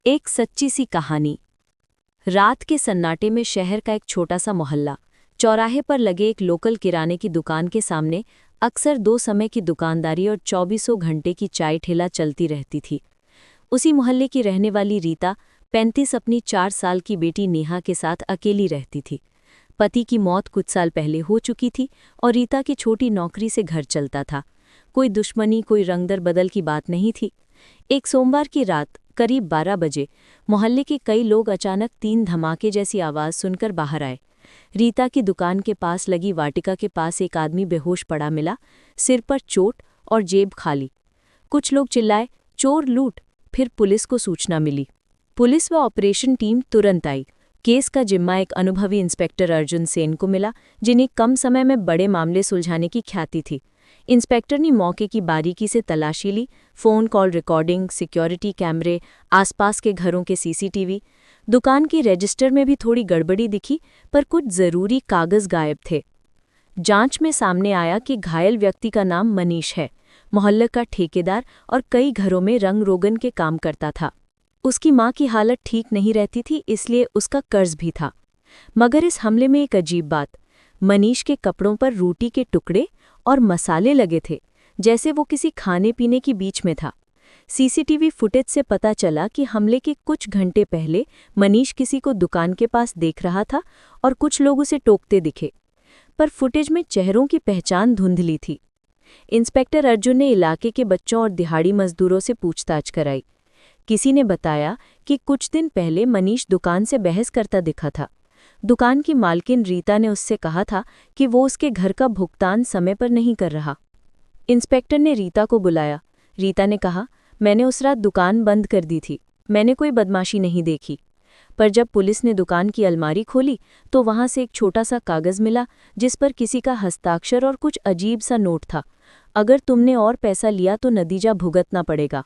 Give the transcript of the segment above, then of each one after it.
एक सच्ची सी कहानी। रात के सन्नाटे में शहर का एक छोटा सा मोहल्ला, चौराहे पर लगे एक लोकल किराने की दुकान के सामने अक्सर दो समय की दुकानदारी और चौबीसों घंटे की चाय ठेला चलती रहती थी। उसी मोहल्ले की रहने वाली रीता 35 अपनी 4 साल की बेटी नेहा के साथ अकेली रहती थी। पति की मौत कुछ साल पहले हो चुकी थी और रीता की छोटी नौकरी से घर चलता था। कोई दुश्मनी, कोई रंगदर बदल की बात नहीं थी। एक सोमवार की रात करीब 12 बजे मोहल्ले के कई लोग अचानक 3 धमाके जैसी आवाज़ सुनकर बाहर आए। रीता की दुकान के पास लगी वाटिका के पास एक आदमी बेहोश पड़ा मिला, सिर पर चोट और जेब खाली। कुछ लोग चिल्लाए, चोर लूट। फिर पुलिस को सूचना मिली। पुलिस व ऑपरेशन टीम तुरंत आई। केस का जिम्मा एक अनुभवी इंस्पेक्टर अर्जुन सेन को मिला, जिन्हें कम समय में बड़े मामले सुलझाने की ख्याति थी। इंस्पेक्टर ने मौके की बारीकी से तलाशी ली, फ़ोन कॉल रिकॉर्डिंग, सिक्योरिटी कैमरे, आसपास के घरों के सीसीटीवी। दुकान की रजिस्टर में भी थोड़ी गड़बड़ी दिखी, पर कुछ ज़रूरी कागज़ गायब थे। जांच में सामने आया कि घायल व्यक्ति का नाम मनीष है, मोहल्ले का ठेकेदार और कई घरों में रंग रोगन के काम करता था। उसकी मां की हालत ठीक नहीं रहती थी, इसलिए उसका कर्ज भी था। मगर इस हमले में एक अजीब बात, मनीष के कपड़ों पर रोटी के टुकड़े और मसाले लगे थे, जैसे वो किसी खाने पीने की बीच में था। सीसीटीवी फुटेज से पता चला कि हमले के कुछ घंटे पहले मनीष किसी को दुकान के पास देख रहा था और कुछ लोग उसे टोकते दिखे, पर फुटेज में चेहरों की पहचान धुंधली थी। इंस्पेक्टर अर्जुन ने इलाके के बच्चों और दिहाड़ी मजदूरों से पूछताछ कराई। किसी ने बताया कि कुछ दिन पहले मनीष दुकान से बहस करता दिखा था। दुकान की मालकिन रीता ने उससे कहा था कि वो उसके घर का भुगतान समय पर नहीं कर रहा। इंस्पेक्टर ने रीता को बुलाया। रीता ने कहा, मैंने उस रात दुकान बंद कर दी थी, मैंने कोई बदमाशी नहीं देखी। पर जब पुलिस ने दुकान की अलमारी खोली तो वहां से एक छोटा सा कागज मिला, जिस पर किसी का हस्ताक्षर और कुछ अजीब सा नोट था। अगर तुमने और पैसा लिया तो नतीजा भुगतना पड़ेगा।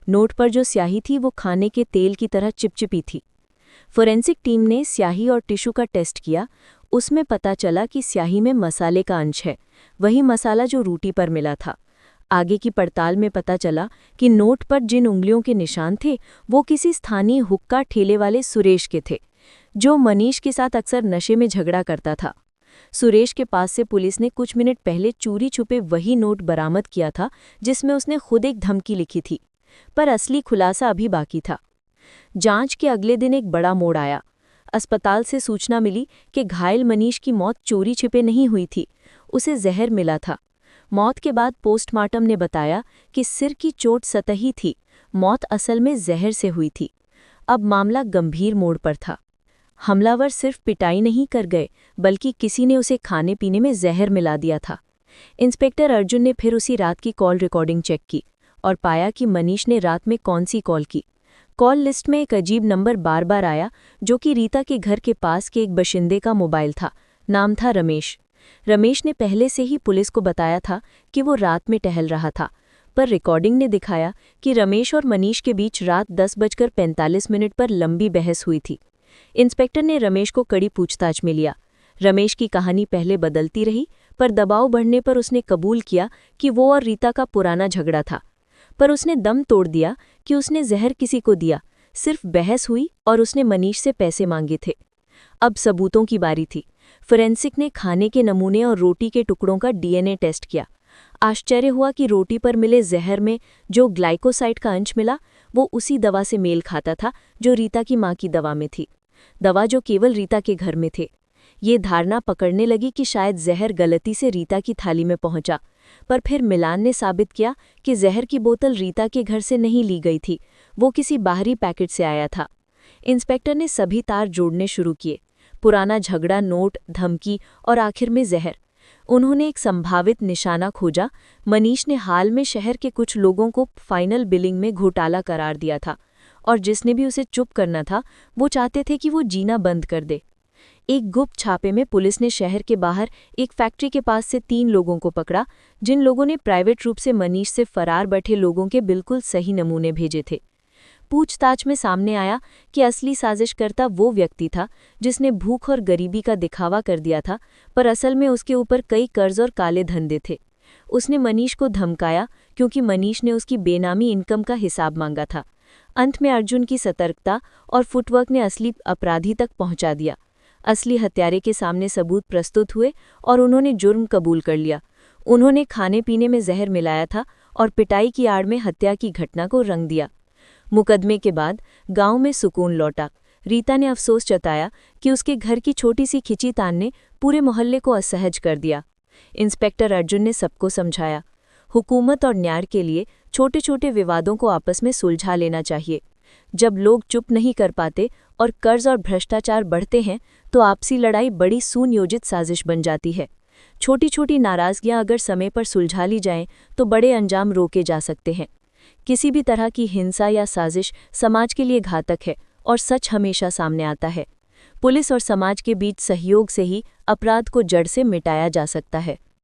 नोट पर जो स्याही थी वो खाने के तेल की तरह चिपचिपी थी। फोरेंसिक टीम ने स्याही और टिश्यू का टेस्ट किया। उसमें पता चला कि स्याही में मसाले का अंश है, वही मसाला जो रोटी पर मिला था। आगे की पड़ताल में पता चला कि नोट पर जिन उंगलियों के निशान थे वो किसी स्थानीय हुक्का ठेले वाले सुरेश के थे, जो मनीष के साथ अक्सर नशे में झगड़ा करता था। सुरेश के पास से पुलिस ने कुछ मिनट पहले चोरी छुपे वही नोट बरामद किया था, जिसमें उसने खुद एक धमकी लिखी थी, पर असली खुलासा अभी बाकी था। जांच के अगले दिन एक बड़ा मोड़ आया। अस्पताल से सूचना मिली कि घायल मनीष की मौत चोरी छिपे नहीं हुई थी, उसे जहर मिला था। मौत के बाद पोस्टमार्टम ने बताया कि सिर की चोट सतही थी, मौत असल में जहर से हुई थी। अब मामला गंभीर मोड़ पर था। हमलावर सिर्फ पिटाई नहीं कर गए, बल्कि किसी ने उसे खाने पीने में जहर मिला दिया था। इंस्पेक्टर अर्जुन ने फिर उसी रात की कॉल रिकॉर्डिंग चेक की और पाया कि मनीष ने रात में कौन सी कॉल की। कॉल लिस्ट में एक अजीब नंबर बार बार आया, जो कि रीता के घर के पास के एक बशिंदे का मोबाइल था। नाम था रमेश। रमेश ने पहले से ही पुलिस को बताया था कि वो रात में टहल रहा था, पर रिकॉर्डिंग ने दिखाया कि रमेश और मनीष के बीच रात 10:45 पर लंबी बहस हुई थी। इंस्पेक्टर ने रमेश को कड़ी पूछताछ में लिया। रमेश की कहानी पहले बदलती रही, पर दबाव बढ़ने पर उसने कबूल किया कि वो और रीता का पुराना झगड़ा था। पर उसने दम तोड़ दिया कि उसने जहर किसी को दिया, सिर्फ बहस हुई और उसने मनीष से पैसे मांगे थे। अब सबूतों की बारी थी। फोरेंसिक ने खाने के नमूने और रोटी के टुकड़ों का डीएनए टेस्ट किया। आश्चर्य हुआ कि रोटी पर मिले जहर में जो ग्लाइकोसाइड का अंश मिला, वो उसी दवा से मेल खाता था जो रीता की मां की दवा में थी, दवा जो केवल रीता के घर में थे। ये धारणा पकड़ने लगी कि शायद जहर गलती से रीता की थाली में पहुंचा, पर फिर मिलान ने साबित किया कि जहर की बोतल रीता के घर से नहीं ली गई थी, वो किसी बाहरी पैकेट से आया था। इंस्पेक्टर ने सभी तार जोड़ने शुरू किए, पुराना झगड़ा, नोट, धमकी और आखिर में जहर। उन्होंने एक संभावित निशाना खोजा। मनीष ने हाल में शहर के कुछ लोगों को फाइनल बिलिंग में घोटाला करार दिया था, और जिसने भी उसे चुप करना था वो चाहते थे कि वो जीना बंद कर दे। एक गुप्त छापे में पुलिस ने शहर के बाहर एक फैक्ट्री के पास से 3 लोगों को पकड़ा, जिन लोगों ने प्राइवेट रूप से मनीष से फरार बैठे लोगों के बिल्कुल सही नमूने भेजे थे। पूछताछ में सामने आया कि असली साजिशकर्ता वो व्यक्ति था जिसने भूख और गरीबी का दिखावा कर दिया था, पर असल में उसके ऊपर कई कर्ज और काले धंधे थे। उसने मनीष को धमकाया क्योंकि मनीष ने उसकी बेनामी इनकम का हिसाब मांगा था। अंत में अर्जुन की सतर्कता और फुटवर्क ने असली अपराधी तक पहुंचा दिया। असली हत्यारे के सामने सबूत प्रस्तुत हुए और उन्होंने जुर्म कबूल कर लिया। उन्होंने खाने पीने में जहर मिलाया था और पिटाई की आड़ में हत्या की घटना को रंग दिया। मुकदमे के बाद गांव में सुकून लौटा। रीता ने अफसोस जताया कि उसके घर की छोटी सी खिंची-तान ने पूरे मोहल्ले को असहज कर दिया। इंस्पेक्टर अर्जुन ने सबको समझाया, हुकूमत और न्याय के लिए छोटे-छोटे विवादों को आपस में सुलझा लेना चाहिए। जब लोग चुप नहीं कर पाते और कर्ज और भ्रष्टाचार बढ़ते हैं तो आपसी लड़ाई बड़ी सुनियोजित साजिश बन जाती है। छोटी-छोटी नाराजगियां अगर समय पर सुलझा ली जाएं तो बड़े अंजाम रोके जा सकते हैं। किसी भी तरह की हिंसा या साजिश समाज के लिए घातक है और सच हमेशा सामने आता है। पुलिस और समाज के बीच सहयोग से ही अपराध को जड़ से मिटाया जा सकता है।